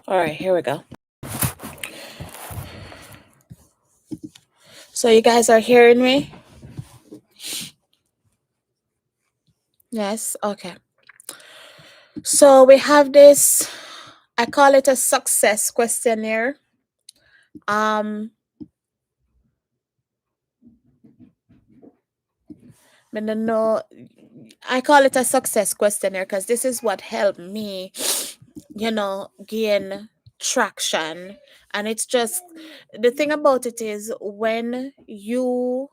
All right, here we go. So you guys are hearing me? Yes, okay. So we have this, I call it a success questionnaire. Um I don't know, I call it a success questionnaire because this is what helped me, gain traction. And it's just, the thing about it is, when you're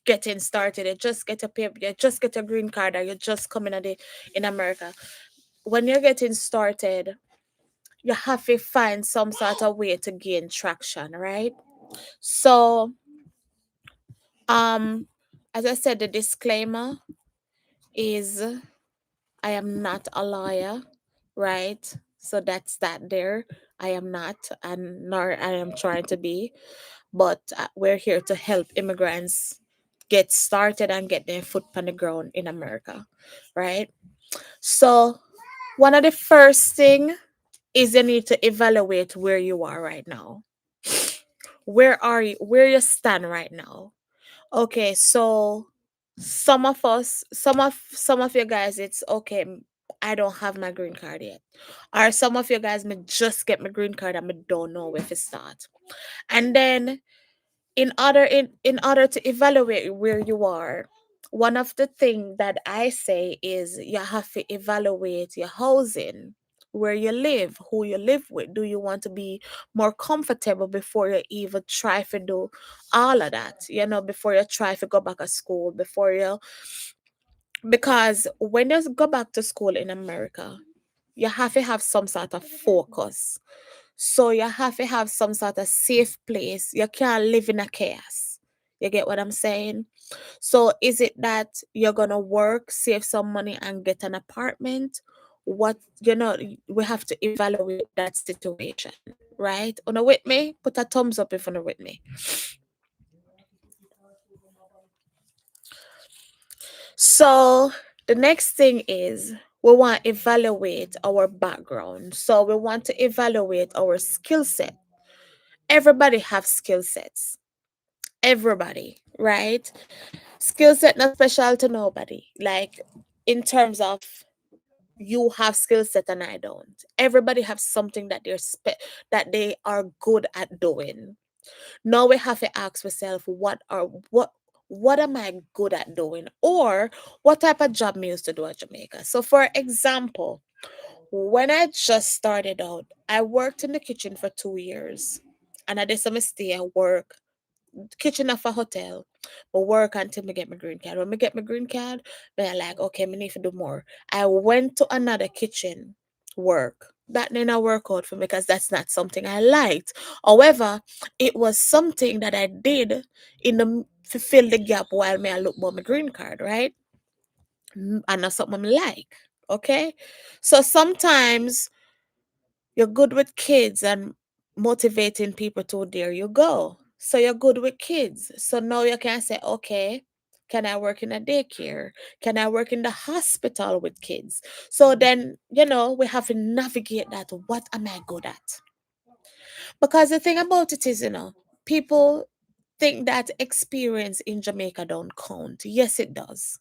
getting started, you just get a paper, you just get a green card, or you're just coming at it in America. When you're getting started, you have to find some sort of way to gain traction, right? So, um, as I said, the disclaimer is I am not a lawyer, right? So that's that there. I am not, and nor I am trying to be, but we're here to help immigrants get started and get their foot on the ground in America, right? So one of the first thing is you need to evaluate where you are right now. Where are you? Where you stand right now? Okay, so some of you guys, it's okay. I don't have my green card yet, or some of you guys may just get my green card and I don't know where to start. And then in order to evaluate where you are, one of the things that I say is you have to evaluate your housing, where you live, who you live with. Do you want to be more comfortable before you even try to do all of that, before you try to go back to school, because when you go back to school in America, you have to have some sort of focus. So you have to have some sort of safe place. You can't live in a chaos. You get what I'm saying? So is it that you're gonna work, save some money, and get an apartment? We have to evaluate that situation, right? Una with me? Put a thumbs up if you're with me. So the next thing is we want to evaluate our background. So we want to evaluate our skill set. Everybody have skill sets. Everybody, right? Skill set not special to nobody. Like, in terms of, you have skill set and I don't. Everybody have something that that they are good at doing. Now we have to ask ourselves, what am I good at doing? Or what type of job me used to do at Jamaica? So for example, when I just started out, I worked in the kitchen for 2 years. And I did some stay at work, kitchen of a hotel, but work until me get my green card. When me get my green card, then I like, okay, me need to do more. I went to another kitchen work. That did not work out for me because that's not something I liked. However, it was something that I did to fill the gap while me I look for my green card, right? And that's something I like. Okay. So sometimes you're good with kids and motivating people to, there you go. So you're good with kids. So now you can say, okay, can I work in a daycare? Can I work in the hospital with kids? So then, we have to navigate that. What am I good at? Because the thing about it is, people think that experience in Jamaica don't count. Yes, it does.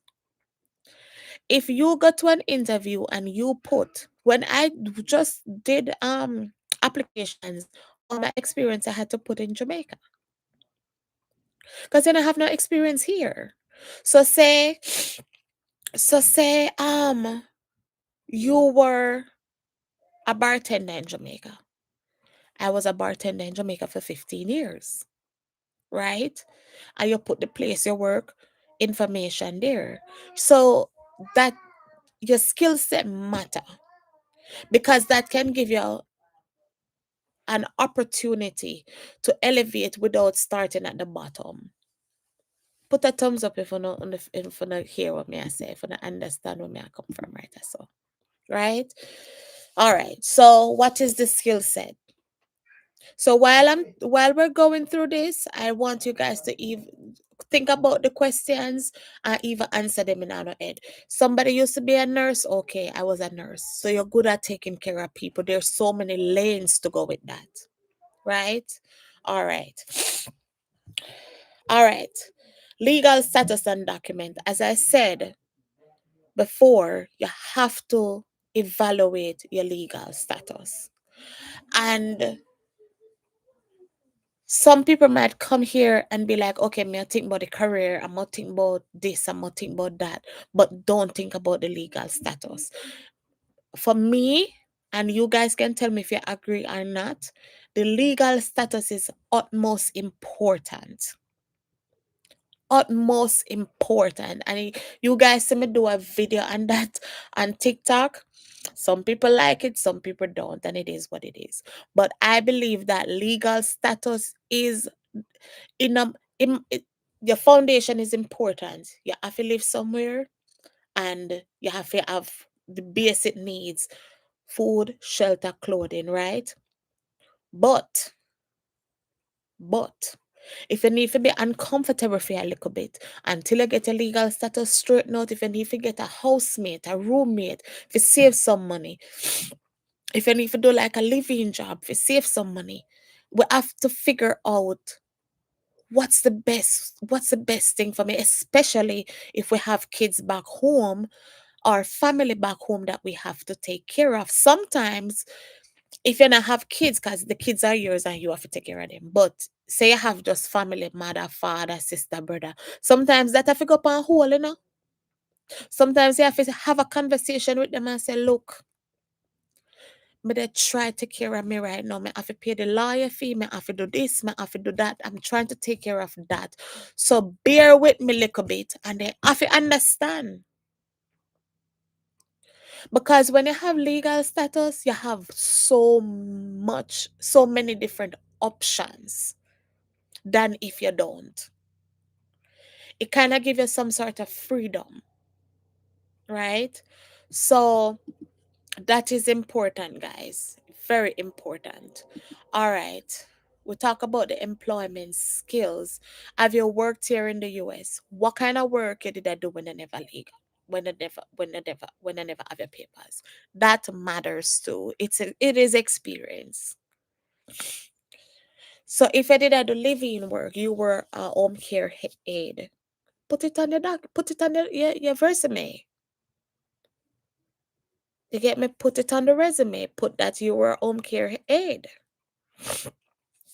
If you go to an interview and you put, when I just did applications, all my experience I had to put in Jamaica, because then I have no experience here. So say you were a bartender in Jamaica. I was a bartender in Jamaica for 15 years, right? And you put the place you work information there. So that your skill set matter, because that can give you an opportunity to elevate without starting at the bottom. Put a thumbs up if you know, if you know hear what me I say, if you don't understand where me I come from, right? So, right? All right. So what is the skill set? So while we're going through this, I want you guys to even think about the questions and even answer them in our head. Somebody used to be a nurse. Okay, I was a nurse. So you're good at taking care of people. There's so many lanes to go with that. Right? All right. All right. Legal status and document. As I said before, you have to evaluate your legal status. And some people might come here and be like, okay, me I think about the career, I'm not think about this, I'm not think about that, but don't think about the legal status. For me, and you guys can tell me if you agree or not, the legal status is utmost important. Utmost important. And you guys see me do a video on that on TikTok. Some people like it, some people don't, and it is what it is. But I believe that legal status is in a in it, your foundation is important. You have to live somewhere, and you have to have the basic needs: food, shelter, clothing, right? But but if you need to be uncomfortable for a little bit until you get a legal status straightened out, if you need to get a housemate, a roommate, if you save some money, if you need to do like a living job, if you save some money, we have to figure out what's the best thing for me, especially if we have kids back home or family back home that we have to take care of. Sometimes if you not have kids, because the kids are yours and you have to take care of them, but say you have just family, mother, father, sister, brother, sometimes that have to go up on hold, sometimes you have to have a conversation with them and say, look, me they try to take care of me right now. Me have to pay the lawyer fee. Me have to do this. Me have to do that. I'm trying to take care of that. So bear with me a little bit, and they have to understand. Because when you have legal status, you have so many different options than if you don't. It kind of give you some sort of freedom, right? So that is important, guys. Very important. All right. We talk about the employment skills. Have you worked here in the US? What kind of work you did I do when I never legal? When I never have your papers. That matters too. It is experience. So if I did I do living work, you were a home care aide. Put it on your resume. You get me? Put it on the resume. Put that you were a home care aide.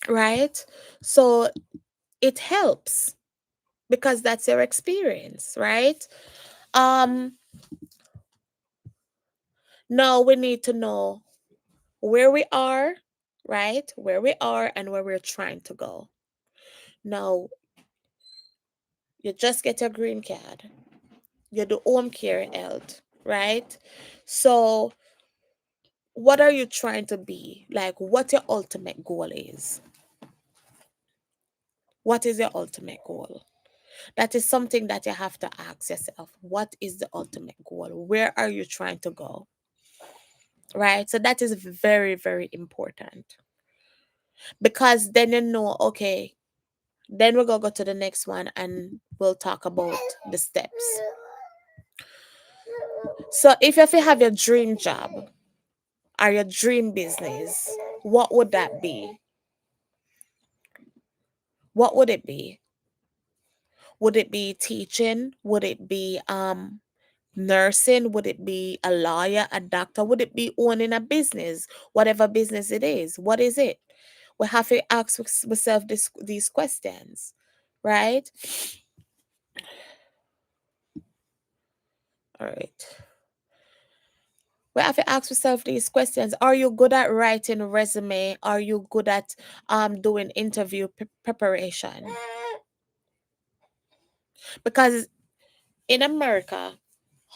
Right? So it helps because that's your experience, right? Um Now we need to know where we are, right? Where we are and where we're trying to go. Now, you just get a green card. You do home care health, right? So what are you trying to be? Like what your ultimate goal is? What is your ultimate goal? That is something that you have to ask yourself. What is the ultimate goal? Where are you trying to go? Right? So that is very, very important because then you know, okay, then we're going to go to the next one and we'll talk about the steps. So if you have your dream job or your dream business, what would that be? What would it be? Would it be teaching? Would it be nursing? Would it be a lawyer, a doctor? Would it be owning a business? Whatever business it is, what is it? We have to ask ourselves these questions, right? All right. We have to ask ourselves these questions. Are you good at writing a resume? Are you good at doing interview preparation? Because in America,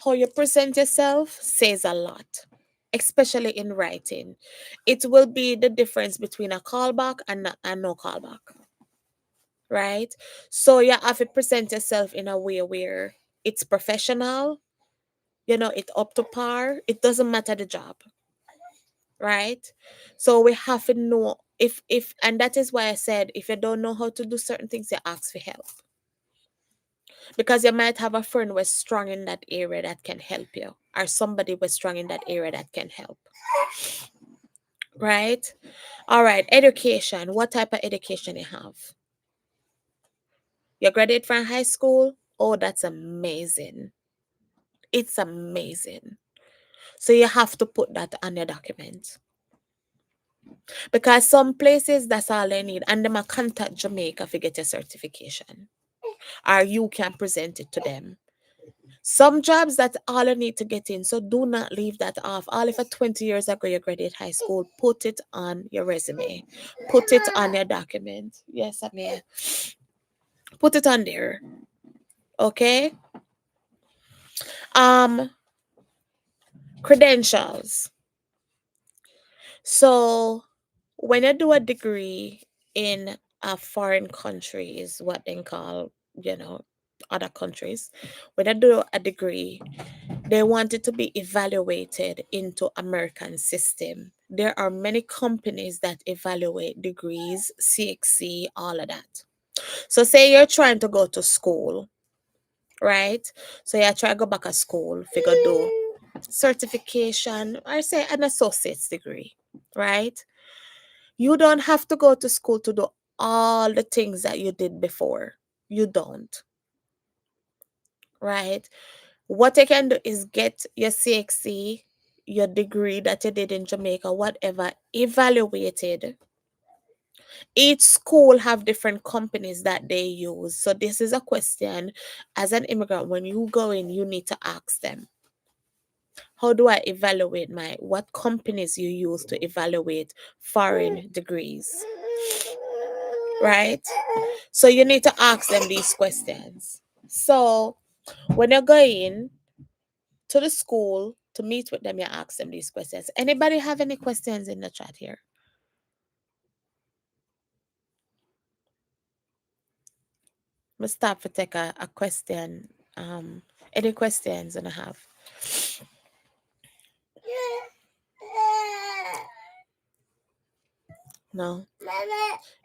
how you present yourself says a lot, especially in writing. It will be the difference between a callback and no callback, right? So you have to present yourself in a way where it's professional, it's up to par. It doesn't matter the job. right? So we have to know if and that is why I said if you don't know how to do certain things, you ask for help. Because you might have a friend who's strong in that area that can help you, or somebody who's strong in that area that can help, right? All right, education. What type of education you have? You graduate from high school? Oh, that's amazing. It's amazing. So you have to put that on your document. Because some places that's all they need, and them a contact Jamaica to get your certification. Or you can present it to them. Some jobs that's all you need to get in. So do not leave that off. All if 20 years ago you graduated high school, put it on your resume. Put it on your document. Yes, Amir. Put it on there. Okay? Um, credentials. So when you do a degree in a foreign country is what they call, you know, other countries. When you do a degree, they want it to be evaluated into American system. There are many companies that evaluate degrees, CXC, all of that. So say you're trying to go to school, right? So you try to go back to school, figure do certification, or say an associate's degree, right? You don't have to go to school to do all the things that you did before. You don't, right? What you can do is get your CXC, your degree that you did in Jamaica, whatever, evaluated. Each school have different companies that they use. So this is a question as an immigrant, when you go in, you need to ask them, how do I evaluate what companies you use to evaluate foreign degrees? Right? So you need to ask them these questions. So when you're going to the school to meet with them, you ask them these questions. Anybody have any questions in the chat here? Let's start for take a question. Any questions and I have? No.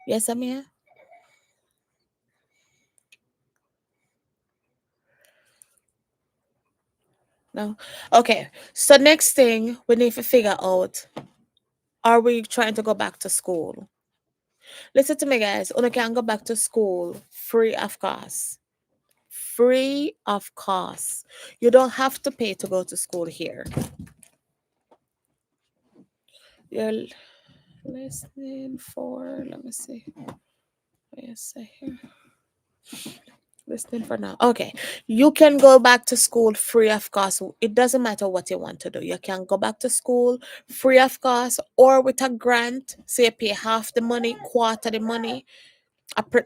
Yes, I'm here. No. Okay. So next thing we need to figure out: are we trying to go back to school? Listen to me, guys. You can go back to school free of cost. Free of cost. You don't have to pay to go to school here. You're listening for, let me see. What you say here? Listening for now. Okay. You can go back to school free of cost. It doesn't matter what you want to do. You can go back to school free of cost or with a grant. So you pay half the money, quarter the money,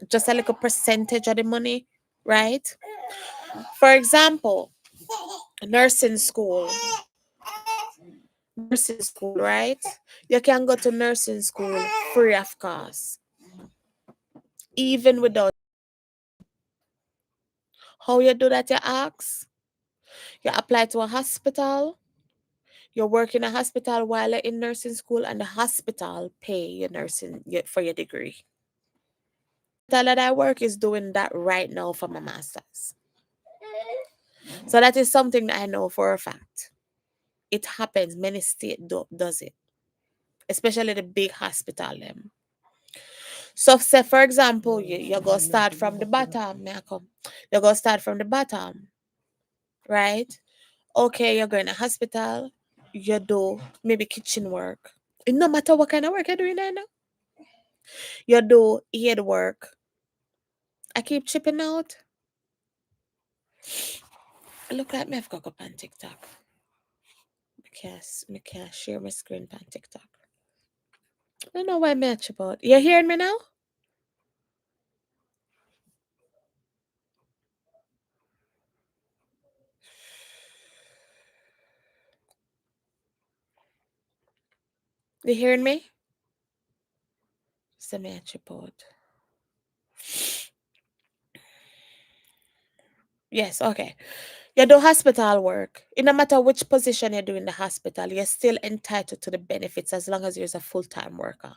just a little percentage of the money, right? For example, nursing school. Nursing school, right? You can go to nursing school free of cost, even without. How you do that, you ask? You apply to a hospital. You work in a hospital while you're in nursing school, and the hospital pay your for your degree. The that I work is doing that right now for my master's. So that is something that I know for a fact. It happens. Many state does it, especially the big hospital them. So say for example, you go start from the bottom, may I come? You go start from the bottom, right? Okay, you're going to hospital, you do maybe kitchen work. It no matter what kind of work you're doing there now. You do aid work. I keep chipping out. Look like me I've got up on TikTok. I can't share my screen on TikTok. I don't know why I'm chip out. You hearing me now? You hearing me? Send me a chip out. Yes, okay. You do hospital work. It no matter which position you do in the hospital, you're still entitled to the benefits as long as you're a full-time worker,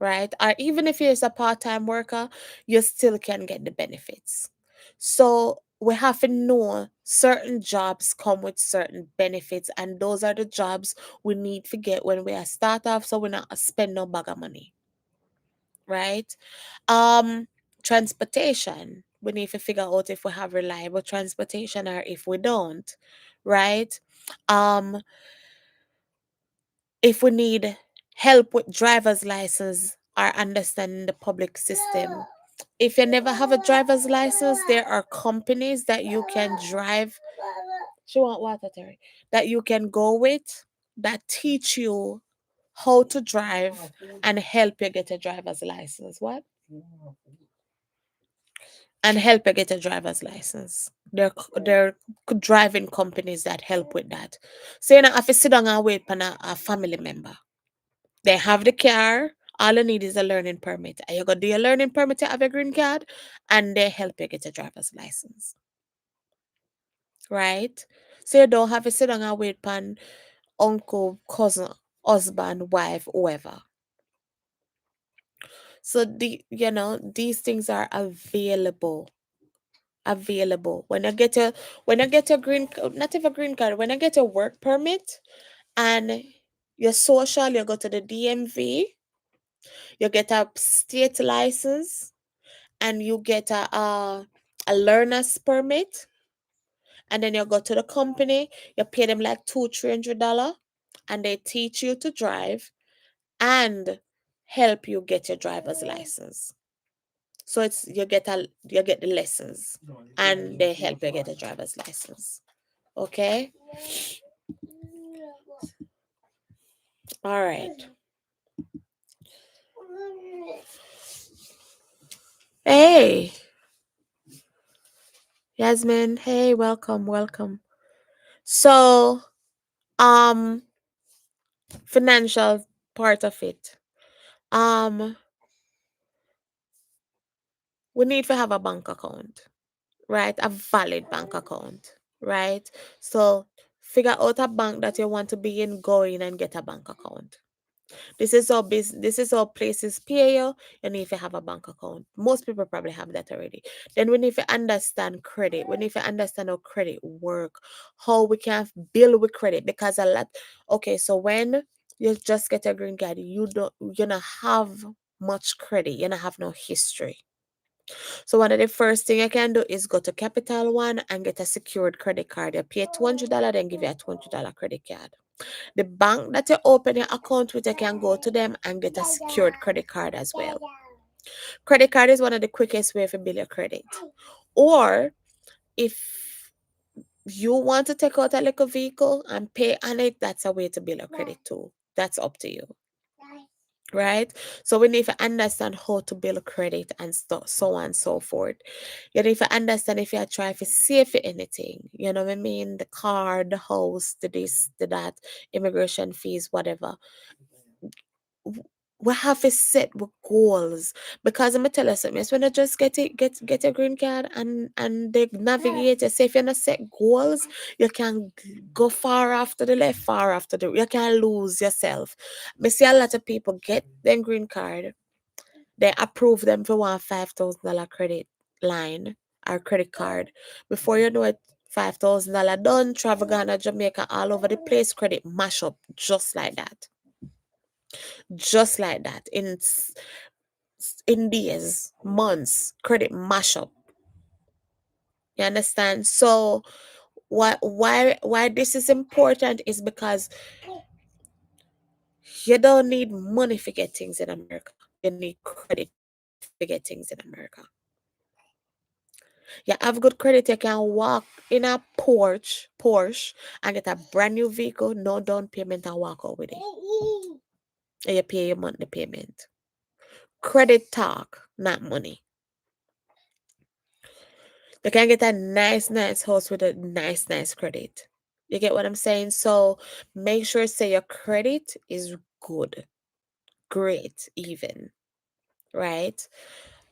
right? Or even if you're a part-time worker, you still can get the benefits. So we have to know certain jobs come with certain benefits, and those are the jobs we need to get when we are start off, so we're not spend no bag of money, right? Um, Transportation. We need to figure out if we have reliable transportation or if we don't, right? Um, if we need help with driver's license or understanding the public system. If you never have a driver's license, there are companies that you can drive. She want water, Terry. That you can go with that teach you how to drive and help you get a driver's license. What? And help you get a driver's license. There driving companies that help with that. So you know, if you sit down and wait for a family member, they have the car. All you need is a learning permit. And you go do your learning permit to have a green card, and they help you get a driver's license, right? So you don't have to sit down and wait for uncle, cousin, husband, wife, whoever. So these things are available when you get a not even green card, when you get a work permit and your social, you go to the DMV, you get a state license, and you get a learner's permit, and then you go to the company, you pay them like $200-300, and they teach you to drive and help you get your driver's license. So it's you get the lessons and they help you get a driver's license. Okay? All right. Hey, Yasmin. Hey, welcome, welcome. So, um, financial part of it. Um, we need to have a bank account, right? A valid bank account, right? So figure out a bank that you want to be in, go in and get a bank account. This is how places pay you. You need to have a bank account. Most people probably have that already. Then we need to understand credit. We need to understand how credit work, how we can build with credit. Because a lot, okay, so when you just get a green card, you don't have much credit. You don't have no history. So one of the first thing you can do is go to Capital One and get a secured credit card. You pay $200, then give you a $200 credit card. The bank that you open your account with, you can go to them and get a secured credit card as well. Credit card is one of the quickest way to build your credit. Or if you want to take out a little vehicle and pay on it, that's a way to build a credit too. That's up to you. Right? So we need to understand how to build credit and so on and so forth. You need to understand if you try to save for anything. You know what I mean? The car, the house, the this, the that, immigration fees, whatever. We have to set with goals, because I'm gonna tell you something. It's when you just get a green card and they navigate you. Say if you're not set goals, you can go far after the left, far after the you can lose yourself. I see a lot of people get them green card, they approve them for one $5,000 credit line or credit card. Before you know it, $5,000 done, travel Ghana, Jamaica, all over the place, credit mash up just like that. Just like that. In days, months, credit mash up. You understand? So why this is important is because you don't need money to get things in America. You need credit to get things in America. You have good credit, you can walk in a Porsche and get a brand new vehicle, no down payment, and walk out with it. And you pay your monthly payment. Credit talk, not money. You can get a nice house with a nice credit. You get what I'm saying? So make sure say your credit is good, great, even, right?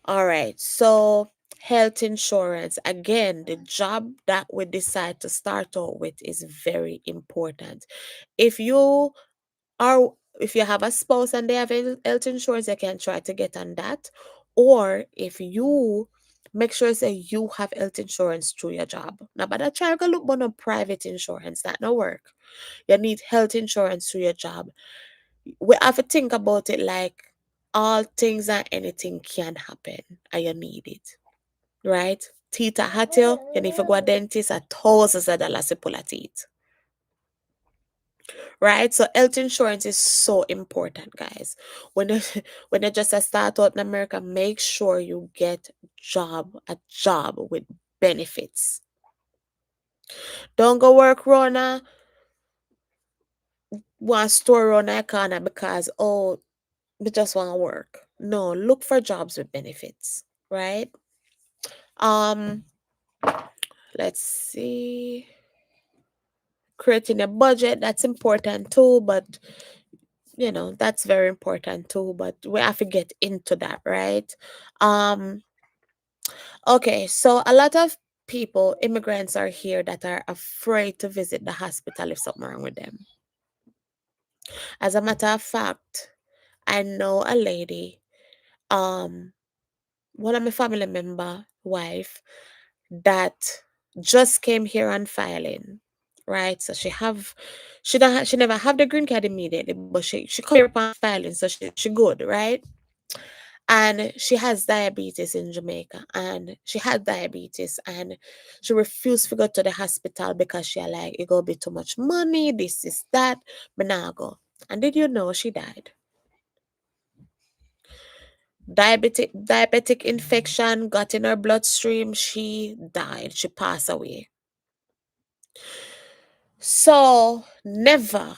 All right. So Health insurance. Again, the job that we decide to start out with is very important. If you are if you have a spouse and they have health insurance, you can try to get on that. Or if you make sure say you have health insurance through your job. Now, but I try to look on a private insurance that no work. You need health insurance through your job. We have to think about it like all things and anything can happen and you need it. Right? Teeth are hot you need to go a dentist at thousands of dollars to pull a teeth. Right? So health insurance is so important, guys. When you, when you just start out in America, make sure you get a job with benefits. Don't go work Rona one store on a corner because we just want to work. No, look for jobs with benefits, right? Um, let's see. Creating a budget, that's important too, but that's very important too, but we have to get into that, right? um okay, so a lot of people, immigrants, are here that are afraid to visit the hospital if something wrong with them. As a matter of fact, I know a lady, um one of my family member wife, that just came here on filing, right? So she never have the green card immediately, but she come here upon filing, so she good, right? And she has diabetes in Jamaica, and she had diabetes, and she refused to go to the hospital because she like it gonna be too much money, this is that, but now go. And did you know she died? Diabetic infection got in her bloodstream. She died. She passed away. So never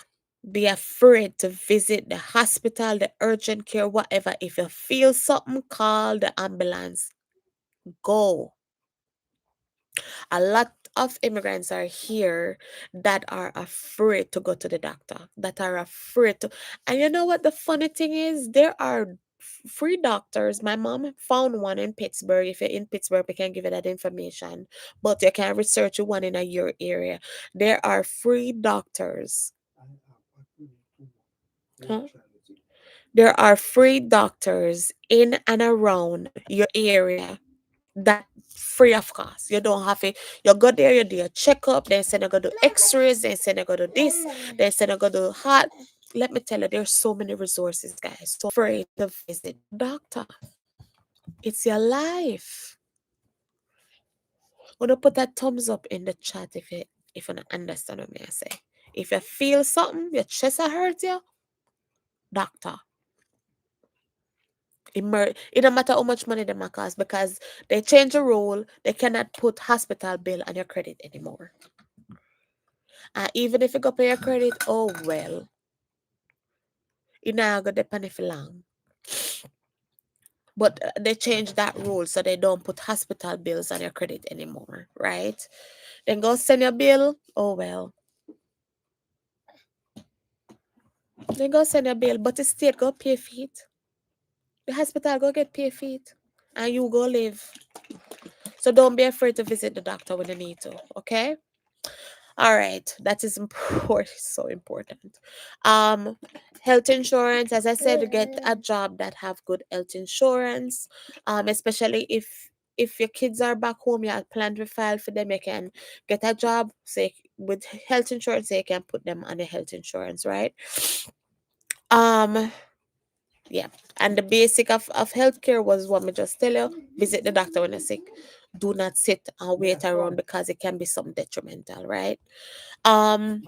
be afraid to visit the hospital, the urgent care, whatever. If you feel something, call the ambulance. Go. A lot of immigrants are here that are afraid to go to the doctor, that are afraid to. And you know what the funny thing is? There are free doctors. My mom found one in Pittsburgh. If you're in Pittsburgh, we can give you that information, but you can research one in your area. There are free doctors. Huh? There are free doctors in and around your area that free of cost. You don't have it. You go there, you do a checkup, then say you go do x-rays, then say you go do this, then say you go do heart. Let me tell you, there's so many resources, guys. So afraid to visit the doctor. It's your life. Wanna put that thumbs up in the chat if you don't understand what I say. If you feel something, your chest hurt you, doctor. It don't matter how much money they might cost because they change the rule. They cannot put hospital bill on your credit anymore. Even if you go pay your credit, oh well, you now got depend for long. But they changed that rule so they don't put hospital bills on your credit anymore, right? Then go send your bill. Oh well. Then go send your bill, but the state go pay for it. The hospital go get pay for it, and you go live. So don't be afraid to visit the doctor when you need to. Okay. All right, that is important, so important. Um, Health insurance, as I said, get a job that have good health insurance. Especially if your kids are back home, you have plan to file for them. You can get a job, say with health insurance, so you can put them on the health insurance, right? Um, yeah, and the basic of healthcare was what me just tell you: visit the doctor when you're sick. Do not sit and wait around because it can be some detrimental, right? um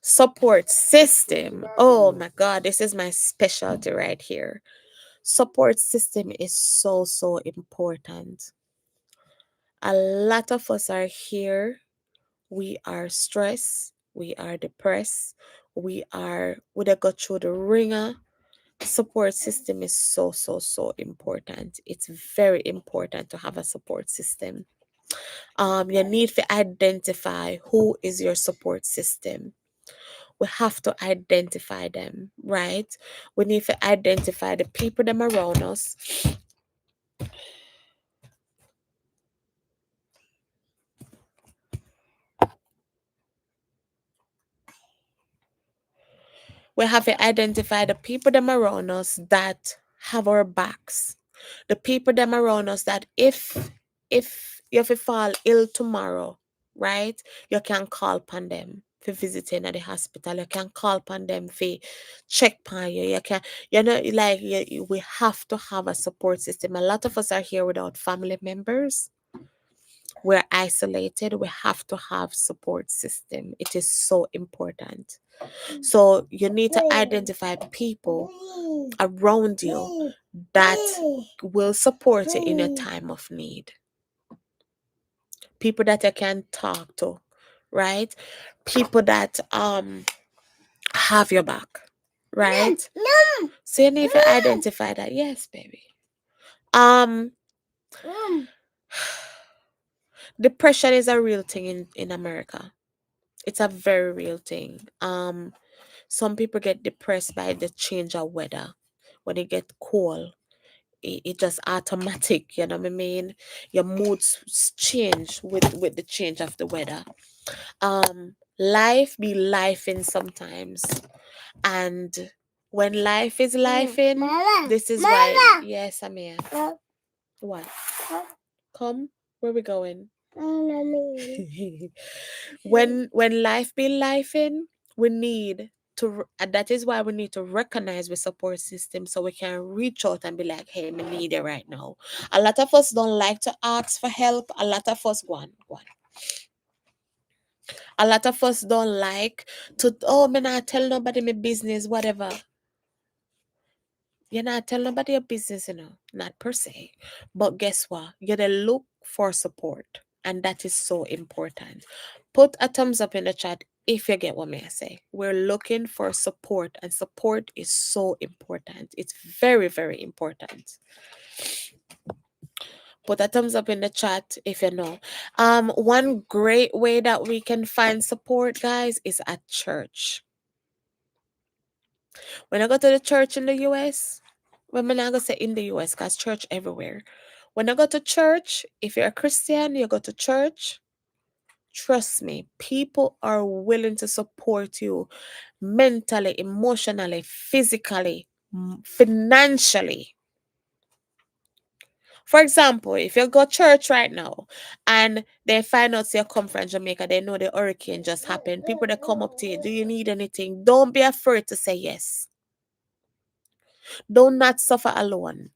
Support system, oh my god, this is my specialty right here. Support system is so important. A lot of us are here, we are stressed, we are depressed, we go through the ringer. Support system is so important. It's very important to have a support system. You need to identify who is your support system. We have to identify them, right? We need to identify the people them around us We have to identify the people them around us that have our backs. The people them around us that if you have to fall ill tomorrow, right? You can call upon them for visiting at the hospital. You can call upon them for check upon you. You can, like we have to have a support system. A lot of us are here without family members. We're isolated. We have to have support system. It is so important. So you need to identify people around you that will support you in a time of need. People that you can talk to, right? People that have your back, right? So you need to identify that. Yes, baby. Um Depression is a real thing in America. It's a very real thing. Some people get depressed by the change of weather. When it get cold, it just automatic, you know what I mean? Your moods change with the change of the weather. Life be life in sometimes, and when life is life in, this is why. Yes, I'm here. What? Come, where we going? When life be life in, we need to, and that is why we need to recognize the support system so we can reach out and be like, hey, me need it right now. A lot of us don't like to ask for help. A lot of us go on. A lot of us don't like to, oh, me not tell nobody my business, whatever. You're not tell nobody your business, not per se. But guess what? You gotta look for support. And that is so important. Put a thumbs up in the chat if you get what me I say. We're looking for support, and support is so important. It's very, very important. Put a thumbs up in the chat if you know. One great way that we can find support, guys, is at church. When I go to the church in the US, well, I'm not gonna say in the US because church everywhere. When I go to church, if you're a Christian, you go to church. Trust me, people are willing to support you mentally, emotionally, physically, financially. For example, if you go church right now and they find out you come from Jamaica, they know the hurricane just happened. People that come up to you, do you need anything? Don't be afraid to say yes. Do not suffer alone.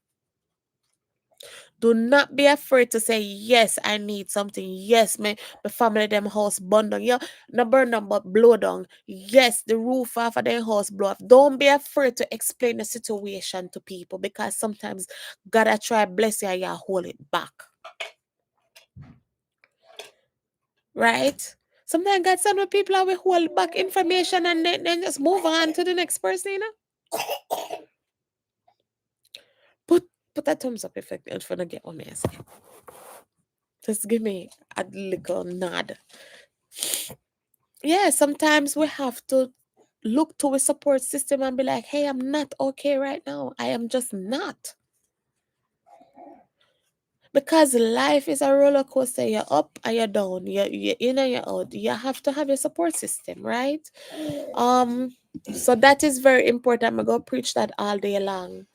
Do not be afraid to say, yes, I need something. Yes, my family, them house burn down. Yeah, not burn down, but blow down. Yes, the roof off of their house blow off. Don't be afraid to explain the situation to people because sometimes God I try bless you and you hold it back. Right? Sometimes God send with people and we hold back information and then just move on to the next person. Put put that thumbs up if you want to get what me I say. Just give me a little nod. Yeah, sometimes we have to look to a support system and be like, hey, I'm not okay right now. I am just not. Because life is a roller coaster. You're up and you're down. You're in and you're out. You have to have a support system, right? So that is very important. I'm gonna preach that all day long.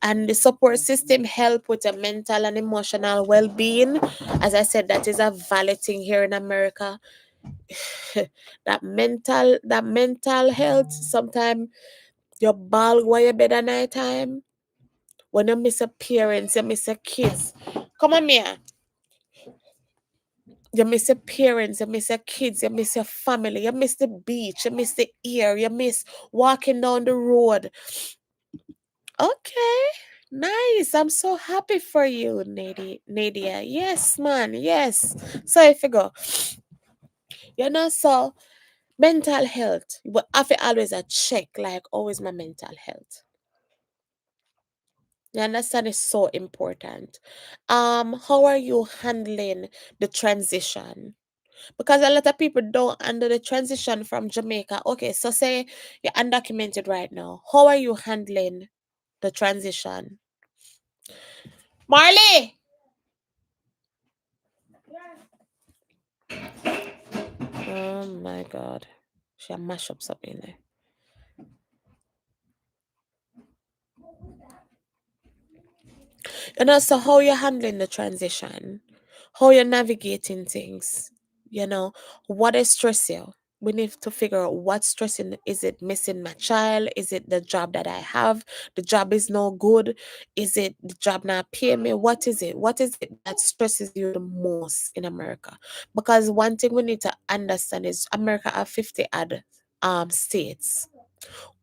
And the support system help with your mental and emotional well-being. As I said, that is a valid thing here in America. that mental health, sometimes you ball while you bed at night time. When you miss your parents, you miss your kids. Come on here. You miss your parents, you miss your kids, you miss your family, you miss the beach, you miss the air, you miss walking down the road. Okay. Nice. I'm so happy for you, Nadia. Yes, man. Yes. So if you go, so mental health, but I feel always a check, like always my mental health. You understand is so important. How are you handling the transition? Because a lot of people don't handle the transition from Jamaica. Okay, so say you're undocumented right now. How are you handling the transition? Marley! Oh my god. She mash up something there. And also how you're handling the transition, how you're navigating things, you know, what is stress you. We need to figure out what's stressing. Is it missing my child? Is it the job that I have? The job is no good. Is it the job not paying me? What is it? What is it that stresses you the most in America? Because one thing we need to understand is America have 50 odd states.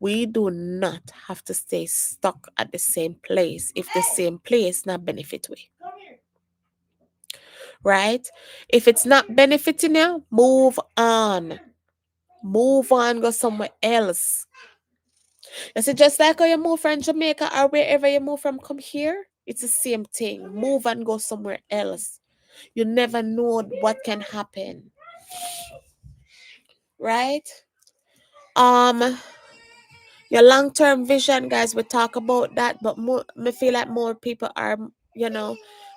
We do not have to stay stuck at the same place if the same place not benefit we, right? If it's not benefiting you, move on. Move on, go somewhere else. You see, just like how you move from Jamaica or wherever you move from, come here, it's the same thing. Move and go somewhere else. You never know what can happen, right? Um, your long-term vision, guys, we talk about that, but more, me feel like more people are, you know,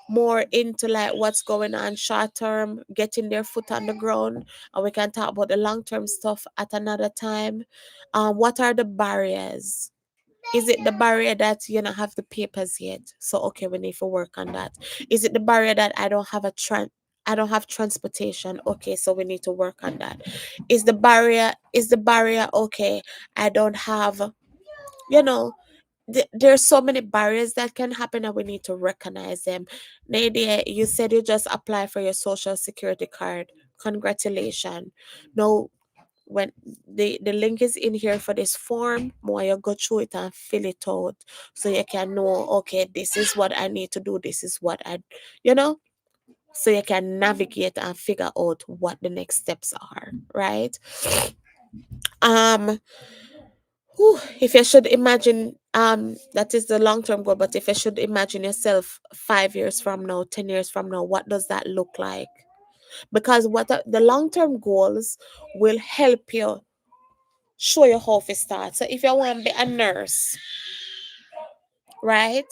more into like what's going on short term, getting their foot on the ground, and we can talk about the long-term stuff at another time. What are the barriers? Is it the barrier that you don't have the papers yet? So okay, we need to work on that. Is it the barrier that I don't have transportation? Okay, so we need to work on that. Is the barrier okay? I don't have, you know, there's so many barriers that can happen and we need to recognize them. Nadia, you said you just apply for your social security card. Congratulations. No, when the link is in here for this form, more you go through it and fill it out so you can know, okay, this is what I need to do, this is what I, you know, so you can navigate and figure out what the next steps are, right? um if you should imagine, that is the long-term goal, but if you should imagine yourself 5 years from now, 10 years from now, what does that look like? Because the long-term goals will help you show you how to start. So if you want to be a nurse, right?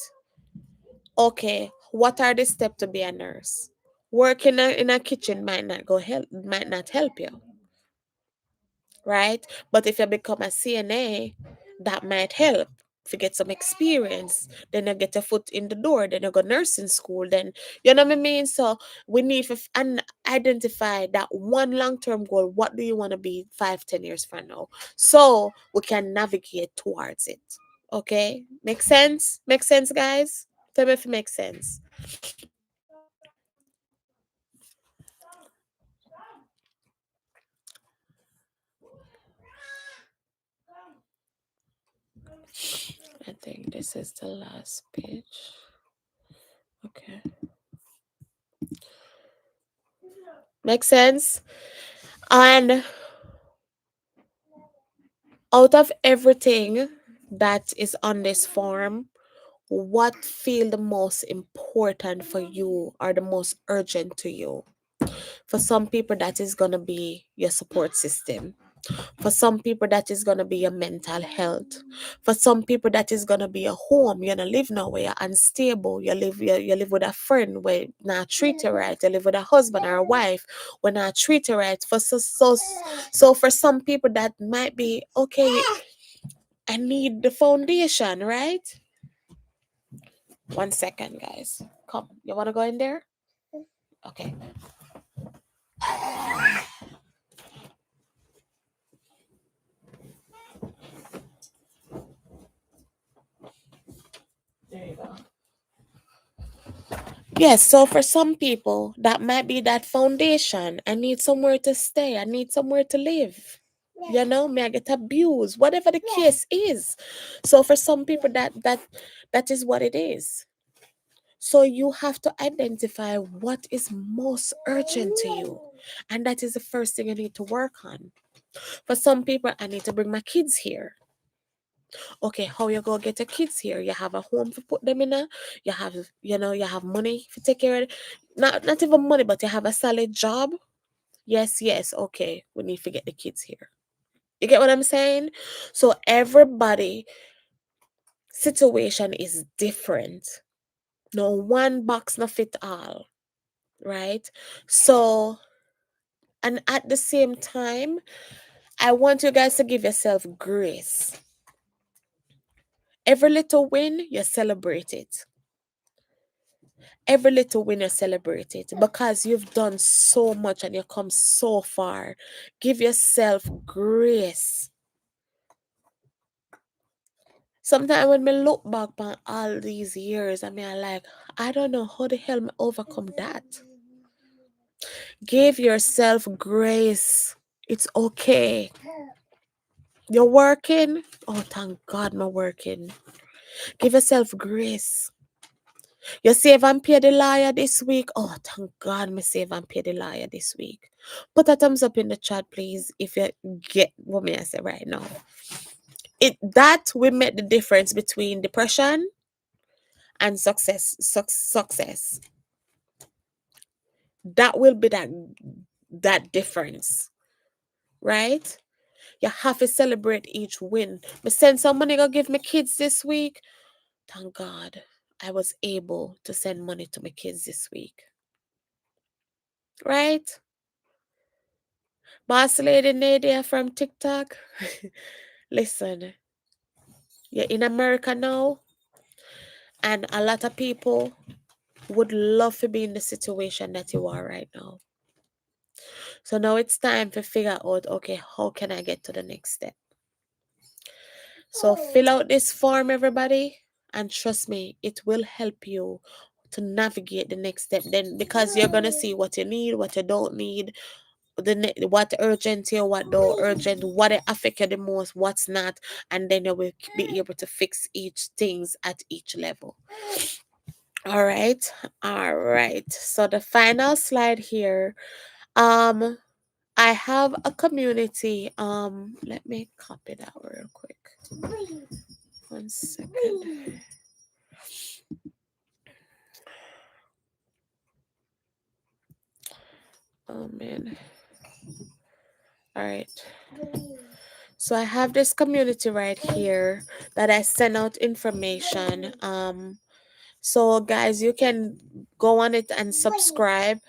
Okay, what are the steps to be a nurse? Work in a kitchen might not help you, right? But if you become a CNA, that might help. If you get some experience, then you get a foot in the door, then you go nursing school, then you know what I mean? So we need to identify that one long-term goal. What do you want to be 5, 10 years from now? So we can navigate towards it. Okay? Make sense? Make sense, guys? Tell me if it makes sense. I think this is the last page. Okay. Make sense? And out of everything that is on this form, what feel the most important for you or the most urgent to you? For some people, that is going to be your support system. For some people, that is going to be your mental health. For some people, that is going to be a home. You're going to live nowhere, you're unstable. You live with a friend where not treat you right. You live with a husband or a wife when not treat you right. So for some people, that might be okay. I need the foundation, right? 1 second, guys. Come, you want to go in there? Okay. There you go. Yes, so for some people, that might be that foundation. I need somewhere to stay. I need somewhere to live. You know, may I get abused, whatever the case is. So for some people, that is what it is. So you have to identify what is most urgent to you. And that is the first thing you need to work on. For some people, I need to bring my kids here. Okay, how you go get your kids here? You have a home to put them in a, you have, you know, you have money to take care of it. Not even money, but you have a solid job. Yes, yes, okay. We need to get the kids here. You get what I'm saying? So everybody situation is different. No one box no fit all, right? So, and at the same time, I want you guys to give yourself grace. Every little win, you celebrate it. Every little win you celebrate it because you've done so much and you've come so far. Give yourself grace. Sometimes when me look back on all these years, I mean, I like, I don't know how the hell me overcome that. Give yourself grace. It's okay. You're working. Oh, thank God, I'm working. Give yourself grace. You save and pay the lawyer this week. Oh, thank God, me save and pay the lawyer this week. Put a thumbs up in the chat, please, if you get what me I say right now. That will make the difference between depression and success. That will be that difference, right? You have to celebrate each win. Me send some money go give my kids this week. Thank God I was able to send money to my kids this week. Right? Boss lady Nadia from TikTok. Listen, you're in America now, and a lot of people would love to be in the situation that you are right now. So now it's time to figure out, okay, how can I get to the next step? So fill out this form, everybody, and trust me, it will help you to navigate the next step. Then, because you're gonna see what you need, what you don't need, what urgent here, what don't urgent, what it affect you the most, what's not, and then you will be able to fix each things at each level. All right. So the final slide here. I have a community. Let me copy that real quick. 1 second. Oh man. All right. So I have this community right here that I send out information. So guys, you can go on it and subscribe.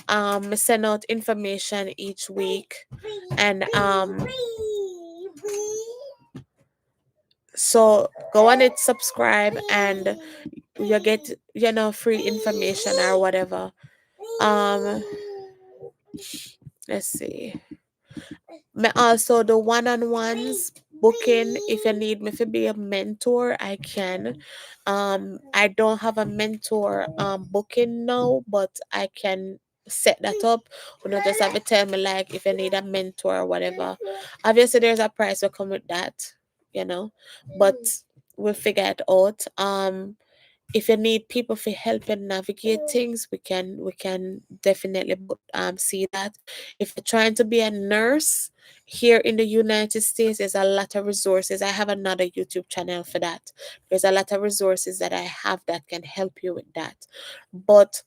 Send out information each week, and so go on it, subscribe, and you get free information or whatever. Let's see. Me also the one-on-ones booking. If you need me to be a mentor, I can. I don't have a mentor booking now, but I can set that up. You know, just have to tell me like if you need a mentor or whatever. Obviously there's a price will come with that, but we'll figure it out. If you need people for help and navigate things, we can definitely see that. If you're trying to be a nurse here in the United States, there's a lot of resources. I have another YouTube channel for that. There's a lot of resources that I have that can help you with that. But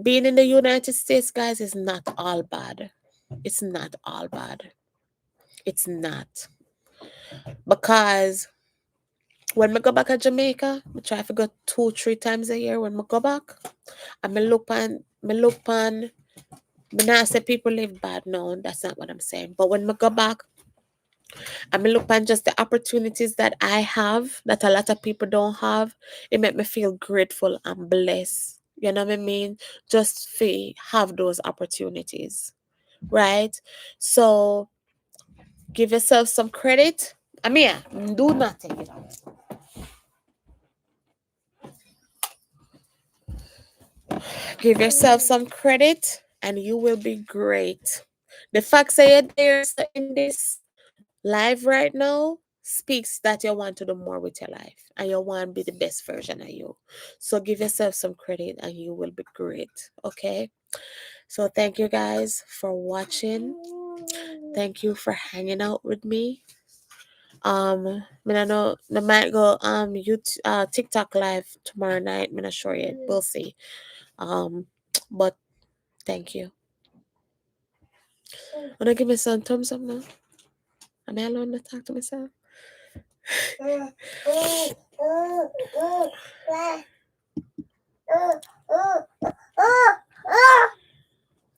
being in the United States, guys, is not all bad. It's not all bad. It's not. Because when I go back to Jamaica, I try to go 2-3 times a year when I go back. And me not say people live bad, no, that's not what I'm saying. But when I go back, I look on just the opportunities that I have that a lot of people don't have, it make me feel grateful and blessed. You know what I mean? Just to have those opportunities, right? So give yourself some credit. I mean, do not take it out. Give yourself some credit and you will be great. The fact that you're there in this live right now speaks that you want to do more with your life and you want to be the best version of you. So give yourself some credit and you will be great. Okay. So thank you guys for watching. Thank you for hanging out with me. I know I might go YouTube TikTok live tomorrow night. I'm not sure yet. We'll see. But thank you. Wanna give me some thumbs up now? Am I alone to talk to myself?